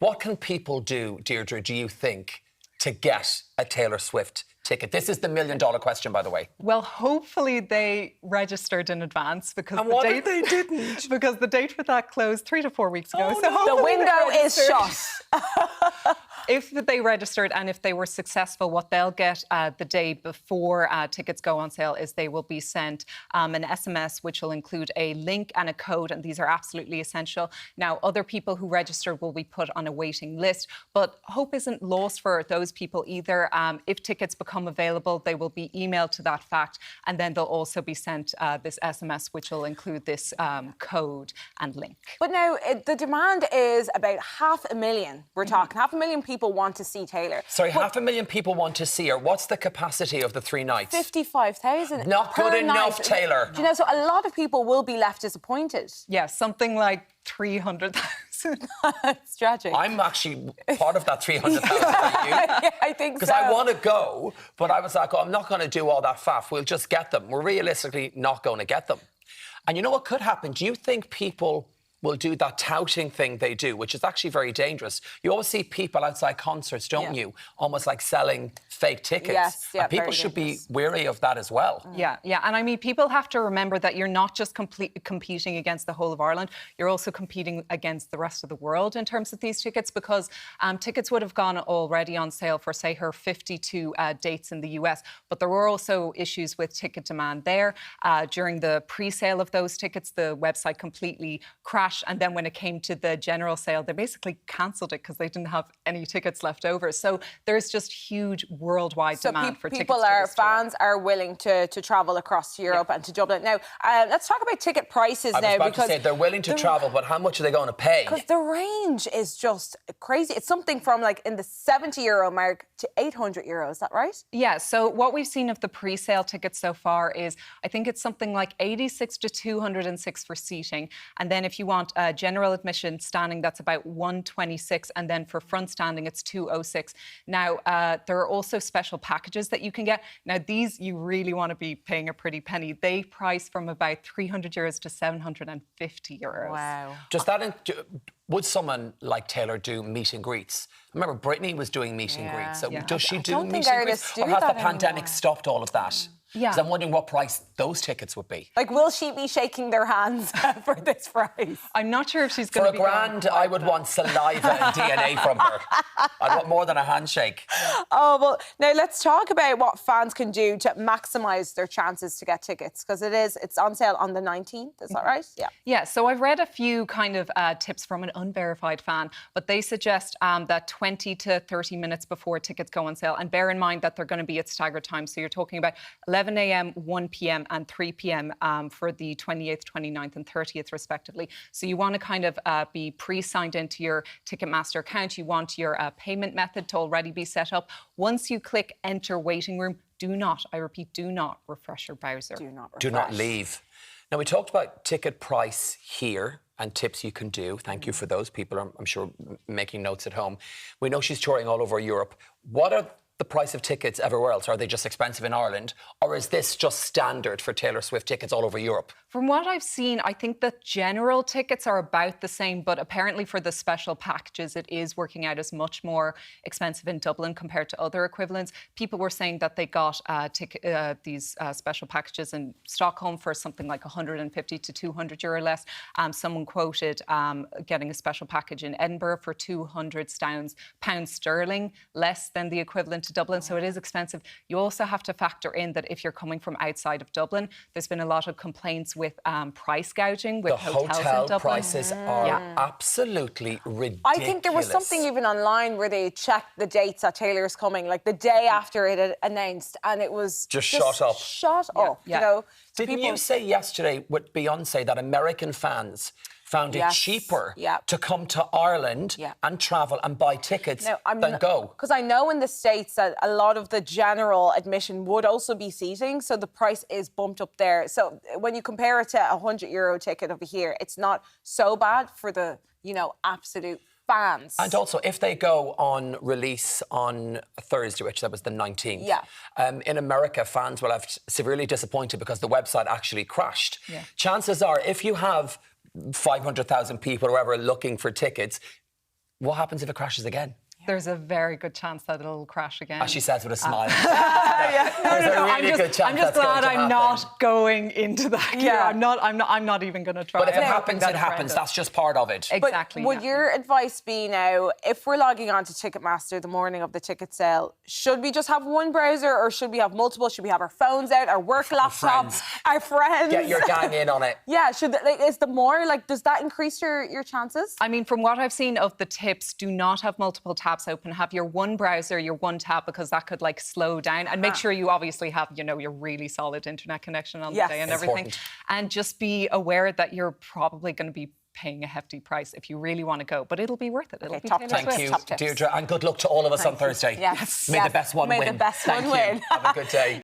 What can people do, Deirdre, do you think, to get a Taylor Swift ticket? This is the $1 million question, by the way. Well, hopefully they registered in advance because they didn't. Because the date for that closed 3 to 4 weeks ago. Oh, so no. The window is shut. If they registered and if they were successful, what they'll get the day before tickets go on sale is they will be sent an SMS which will include a link and a code, and these are absolutely essential. Now, other people who registered will be put on a waiting list, but hope isn't lost for those people either. If tickets become available, they will be emailed to that fact, and then they'll also be sent this SMS which will include this code and link. But now, the demand is about 500,000. We're talking 500,000 people want to see Taylor. Sorry, 500,000 people want to see her. What's the capacity of the 3 nights? 55,000. Not good enough, Taylor. Do you know, so a lot of people will be left disappointed. Yeah, something like 300,000. It's tragic. I'm actually part of that 300,000, are you? Yeah, I think so. Because I want to go, but I was like, oh, I'm not going to do all that faff. We'll just get them. We're realistically not going to get them. And you know what could happen? Do you think people will do that touting thing they do, which is actually very dangerous? You always see people outside concerts, don't you? Almost like selling fake tickets. Yes, yeah, and people should be wary of that as well. Yeah. And I mean, people have to remember that you're not just competing against the whole of Ireland, you're also competing against the rest of the world in terms of these tickets, because tickets would have gone already on sale for, say, her 52 dates in the US, but there were also issues with ticket demand there. During the pre-sale of those tickets, the website completely crashed, and then when it came to the general sale, they basically cancelled it because they didn't have any tickets left over. So there's just huge worldwide demand for tickets. So fans are willing to travel across to Europe and to Dublin. Now, let's talk about ticket prices now. I was about to say, they're willing to travel, but how much are they going to pay? Because the range is just crazy. It's something from like in the €70 mark to €800. Is that right? Yeah, so what we've seen of the pre-sale tickets so far is, I think it's something like 86 to 206 for seating. And then if you want general admission standing, that's about 126. And then for front standing, it's 206. Now, there are also special packages that you can get. Now, these you really want to be paying a pretty penny. They price from about €300 to €750. Wow. Does that... Would someone like Taylor do meet and greets? I remember Britney was doing meet and greets. So does she do meet and greets? Or has the pandemic stopped all of that? Yeah. Because I'm wondering what price those tickets would be. Like, will she be shaking their hands for this price? I'm not sure if she's going to be... For a grand, I would want saliva and DNA from her. I'd want more than a handshake. Oh, well, now let's talk about what fans can do to maximise their chances to get tickets, because it's on sale on the 19th, is that right? Yeah. Yeah, so I've read a few kind of tips from an unverified fan, but they suggest that 20 to 30 minutes before tickets go on sale, and bear in mind that they're going to be at staggered times, so you're talking about 11 a.m, 1 p.m. and 3 p.m. For the 28th, 29th and 30th, respectively. So you want to kind of be pre-signed into your Ticketmaster account. You want your payment method to already be set up. Once you click Enter Waiting Room, do not, I repeat, do not refresh your browser. Do not refresh. Do not leave. Now, we talked about ticket price here and tips you can do. Thank you for those people, I'm sure, making notes at home. We know she's touring all over Europe. What are the price of tickets everywhere else? Are they just expensive in Ireland, or is this just standard for Taylor Swift tickets all over Europe? From what I've seen, I think that general tickets are about the same, but apparently for the special packages, it is working out as much more expensive in Dublin compared to other equivalents. People were saying that they got these special packages in Stockholm for something like €150 to €200 less. Someone quoted getting a special package in Edinburgh for £200 sterling less than the equivalent to Dublin, so it is expensive. You also have to factor in that if you're coming from outside of Dublin, there's been a lot of complaints with price gouging with hotels in Dublin. The hotel prices are absolutely ridiculous. I think there was something even online where they checked the dates that Taylor's coming, like the day after it had announced, and it was just shot up. Shot up, you know. Didn't you say yesterday with Beyonce that American fans found it cheaper to come to Ireland and travel and buy tickets than go? Because I know in the States that a lot of the general admission would also be seating, so the price is bumped up there. So when you compare it to a €100 ticket over here, it's not so bad for the, you know, absolute fans. And also, if they go on release on Thursday, which that was the 19th, in America, fans will have severely disappointed because the website actually crashed. Chances are, if you have 500,000 people or whatever looking for tickets, what happens if it crashes again? There's a very good chance that it'll crash again. As she says with a smile. No. I'm just glad I'm not going into that. Yeah. I'm not even going to try. But if it I'm happens, hoping it that happens. That's just part of it. Exactly. But would your advice be now, if we're logging on to Ticketmaster the morning of the ticket sale, should we just have one browser or should we have multiple? Should we have our phones out, our work laptops, our friends? Get your gang in on it. Yeah, is the more, does that increase your chances? I mean, from what I've seen of the tips, do not have multiple tabs open. Have your one browser, your one tab, because that could slow down. And make sure you obviously have, your really solid internet connection on the day and everything. Important. And just be aware that you're probably going to be paying a hefty price if you really want to go. But it'll be worth it. It'll be top Taylor tips. Thank Swift. you, Deirdre, and good luck to all of us on Thursday. Yes. May the best one win. May the best Thank one you. win. Have a good day.